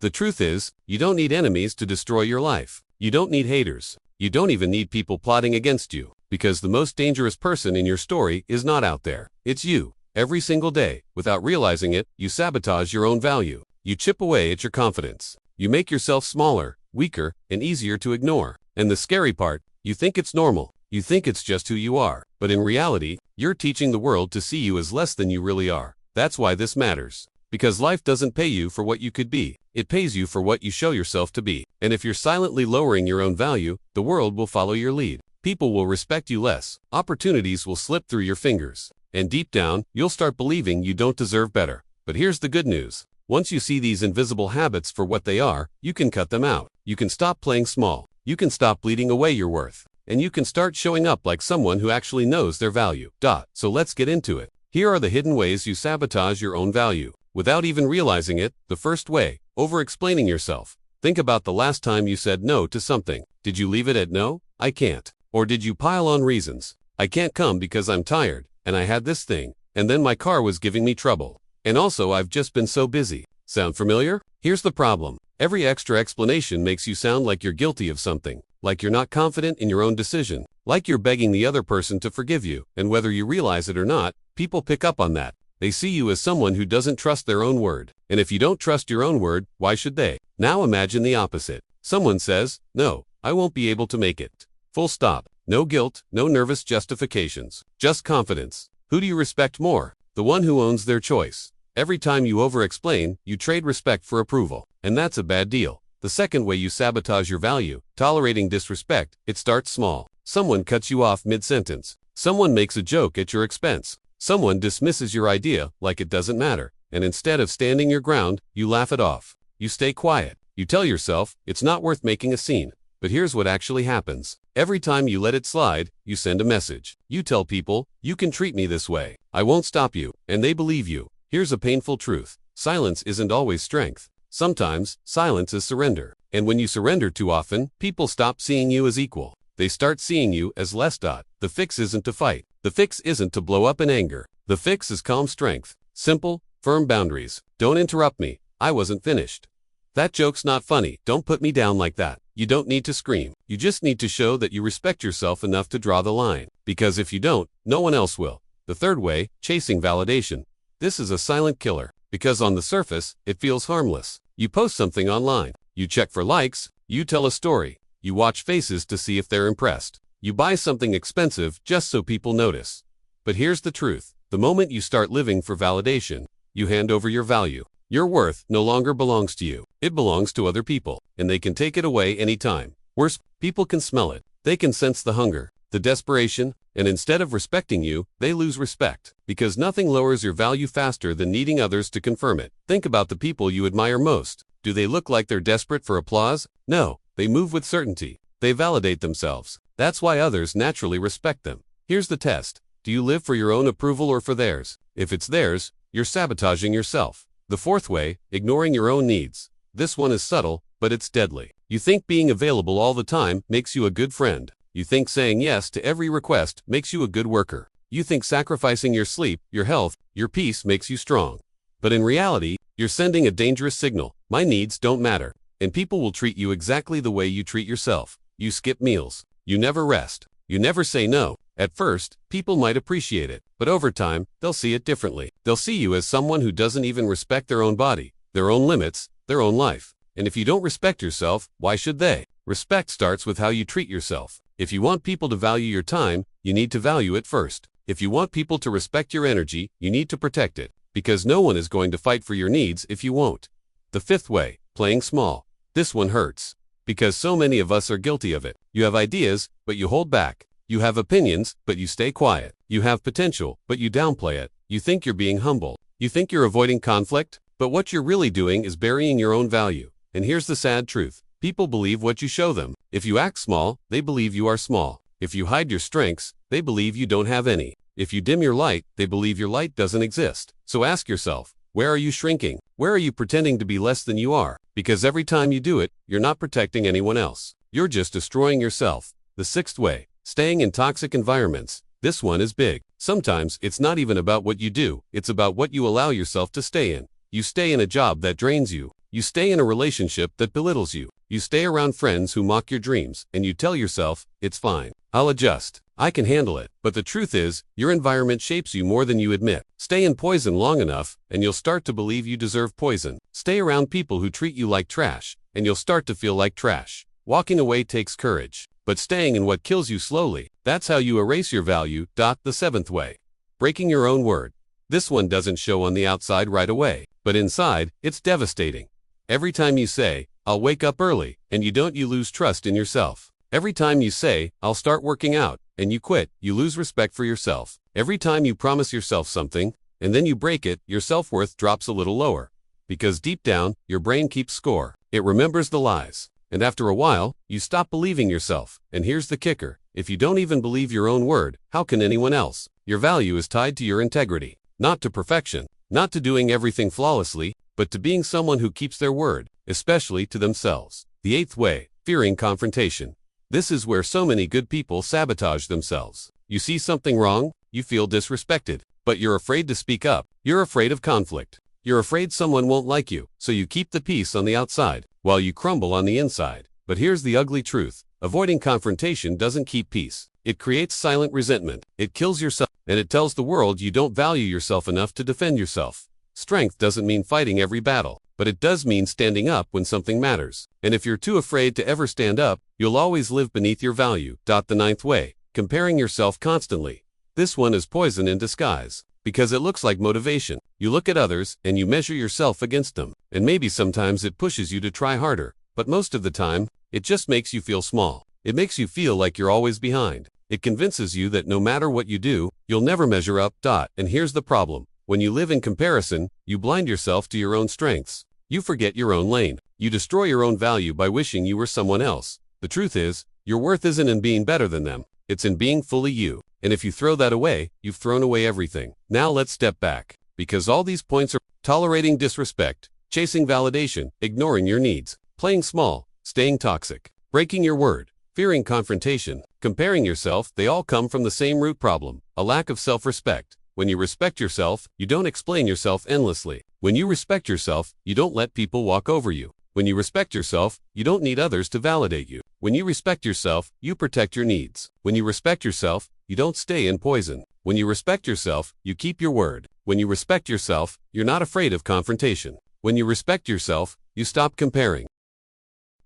The truth is, you don't need enemies to destroy your life. You don't need haters. You don't even need people plotting against you, because the most dangerous person in your story is not out there. It's you. Every single day, without realizing it, you sabotage your own value. You chip away at your confidence. You make yourself smaller, weaker, and easier to ignore. And the scary part, you think it's normal. You think it's just who you are. But in reality, you're teaching the world to see you as less than you really are. That's why this matters. Because life doesn't pay you for what you could be. It pays you for what you show yourself to be. And if you're silently lowering your own value, the world will follow your lead. People will respect you less. Opportunities will slip through your fingers. And deep down, you'll start believing you don't deserve better. But here's the good news. Once you see these invisible habits for what they are, you can cut them out. You can stop playing small. You can stop bleeding away your worth. And you can start showing up like someone who actually knows their value. So let's get into it. Here are the hidden ways you sabotage your own value. Without even realizing it, the first way, over-explaining yourself. Think about the last time you said no to something. Did you leave it at no? I can't. Or did you pile on reasons? I can't come because I'm tired, and I had this thing, and then my car was giving me trouble. And also I've just been so busy. Sound familiar? Here's the problem. Every extra explanation makes you sound like you're guilty of something, like you're not confident in your own decision, like you're begging the other person to forgive you, and whether you realize it or not, people pick up on that. They see you as someone who doesn't trust their own word. And if you don't trust your own word, why should they? Now imagine the opposite. Someone says, no, I won't be able to make it. Full stop. No guilt, no nervous justifications. Just confidence. Who do you respect more? The one who owns their choice. Every time you over-explain, you trade respect for approval. And that's a bad deal. The second way you sabotage your value, tolerating disrespect, it starts small. Someone cuts you off mid-sentence. Someone makes a joke at your expense. Someone dismisses your idea like it doesn't matter, and instead of standing your ground, you laugh it off. You stay quiet. You tell yourself, it's not worth making a scene. But here's what actually happens. Every time you let it slide, you send a message. You tell people, you can treat me this way. I won't stop you, and they believe you. Here's a painful truth. Silence isn't always strength. Sometimes, silence is surrender. And when you surrender too often, people stop seeing you as equal. They start seeing you as less. The fix isn't to fight. The fix isn't to blow up in anger. The fix is calm strength. Simple, firm boundaries. Don't interrupt me. I wasn't finished. That joke's not funny. Don't put me down like that. You don't need to scream. You just need to show that you respect yourself enough to draw the line. Because if you don't, no one else will. The third way, chasing validation. This is a silent killer. Because on the surface, it feels harmless. You post something online. You check for likes. You tell a story. You watch faces to see if they're impressed. You buy something expensive just so people notice. But here's the truth. The moment you start living for validation, you hand over your value. Your worth no longer belongs to you. It belongs to other people, and they can take it away anytime. Worse, people can smell it. They can sense the hunger, the desperation, and instead of respecting you, they lose respect. Because nothing lowers your value faster than needing others to confirm it. Think about the people you admire most. Do they look like they're desperate for applause? No, they move with certainty. They validate themselves. That's why others naturally respect them. Here's the test. Do you live for your own approval or for theirs? If it's theirs, you're sabotaging yourself. The fourth way, ignoring your own needs. This one is subtle, but it's deadly. You think being available all the time makes you a good friend. You think saying yes to every request makes you a good worker. You think sacrificing your sleep, your health, your peace makes you strong. But in reality, you're sending a dangerous signal. My needs don't matter. And people will treat you exactly the way you treat yourself. You skip meals. You never rest. You never say no. At first, people might appreciate it, but over time, they'll see it differently. They'll see you as someone who doesn't even respect their own body, their own limits, their own life. And if you don't respect yourself, why should they? Respect starts with how you treat yourself. If you want people to value your time, you need to value it first. If you want people to respect your energy, you need to protect it. Because no one is going to fight for your needs if you won't. The fifth way, playing small. This one hurts. Because so many of us are guilty of it. You have ideas, but you hold back. You have opinions, but you stay quiet. You have potential, but you downplay it. You think you're being humble. You think you're avoiding conflict, but what you're really doing is burying your own value. And here's the sad truth. People believe what you show them. If you act small, they believe you are small. If you hide your strengths, they believe you don't have any. If you dim your light, they believe your light doesn't exist. So ask yourself, where are you shrinking? Where are you pretending to be less than you are? Because every time you do it, you're not protecting anyone else. You're just destroying yourself. The sixth way, staying in toxic environments. This one is big. Sometimes it's not even about what you do, it's about what you allow yourself to stay in. You stay in a job that drains you. You stay in a relationship that belittles you. You stay around friends who mock your dreams, and you tell yourself, it's fine. I'll adjust. I can handle it. But the truth is, your environment shapes you more than you admit. Stay in poison long enough, and you'll start to believe you deserve poison. Stay around people who treat you like trash, and you'll start to feel like trash. Walking away takes courage, but staying in what kills you slowly, that's how you erase your value. The seventh way. Breaking your own word. This one doesn't show on the outside right away, but inside, it's devastating. Every time you say, I'll wake up early, and you don't, you lose trust in yourself. Every time you say, I'll start working out, and you quit, you lose respect for yourself. Every time you promise yourself something, and then you break it, your self-worth drops a little lower. Because deep down, your brain keeps score. It remembers the lies. And after a while, you stop believing yourself. And here's the kicker. If you don't even believe your own word, how can anyone else? Your value is tied to your integrity. Not to perfection. Not to doing everything flawlessly, but to being someone who keeps their word, especially to themselves. The eighth way. Fearing confrontation. This is where so many good people sabotage themselves. You see something wrong, you feel disrespected, but you're afraid to speak up. You're afraid of conflict. You're afraid someone won't like you, so you keep the peace on the outside, while you crumble on the inside. But here's the ugly truth. Avoiding confrontation doesn't keep peace. It creates silent resentment. It kills yourself, and it tells the world you don't value yourself enough to defend yourself. Strength doesn't mean fighting every battle, but it does mean standing up when something matters. And if you're too afraid to ever stand up, you'll always live beneath your value. The ninth way. Comparing yourself constantly. This one is poison in disguise, because it looks like motivation. You look at others, and you measure yourself against them. And maybe sometimes it pushes you to try harder, but most of the time, it just makes you feel small. It makes you feel like you're always behind. It convinces you that no matter what you do, you'll never measure up. And here's the problem. When you live in comparison, you blind yourself to your own strengths. You forget your own lane. You destroy your own value by wishing you were someone else. The truth is, your worth isn't in being better than them. It's in being fully you. And if you throw that away, you've thrown away everything. Now let's step back. Because all these points are tolerating disrespect, chasing validation, ignoring your needs, playing small, staying toxic, breaking your word, fearing confrontation, comparing yourself, they all come from the same root problem, a lack of self-respect. When you respect yourself, you don't explain yourself endlessly. When you respect yourself, you don't let people walk over you. When you respect yourself, you don't need others to validate you. When you respect yourself, you protect your needs. When you respect yourself, you don't stay in poison. When you respect yourself, you keep your word. When you respect yourself, you're not afraid of confrontation. When you respect yourself, you stop comparing.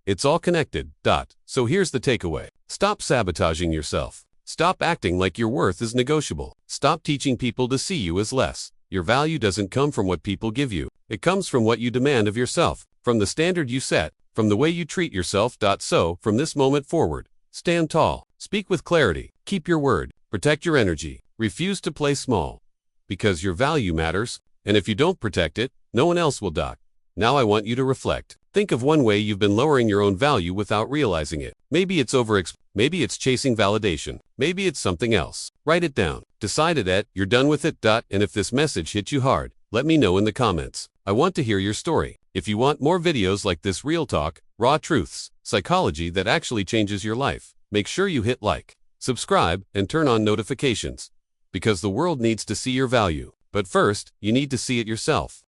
It's all connected. So here's the takeaway. Stop sabotaging yourself. Stop acting like your worth is negotiable. Stop teaching people to see you as less. Your value doesn't come from what people give you. It comes from what you demand of yourself, from the standard you set, from the way you treat yourself. So, from this moment forward, stand tall, speak with clarity, keep your word, protect your energy, refuse to play small. Because your value matters, and if you don't protect it, no one else will. Now I want you to reflect. Think of one way you've been lowering your own value without realizing it. Maybe it's maybe it's chasing validation. Maybe it's something else. Write it down. Decide it. You're done with it. And if this message hit you hard, let me know in the comments. I want to hear your story. If you want more videos like this, real talk, raw truths, psychology that actually changes your life, make sure you hit like, subscribe, and turn on notifications. Because the world needs to see your value. But first, you need to see it yourself.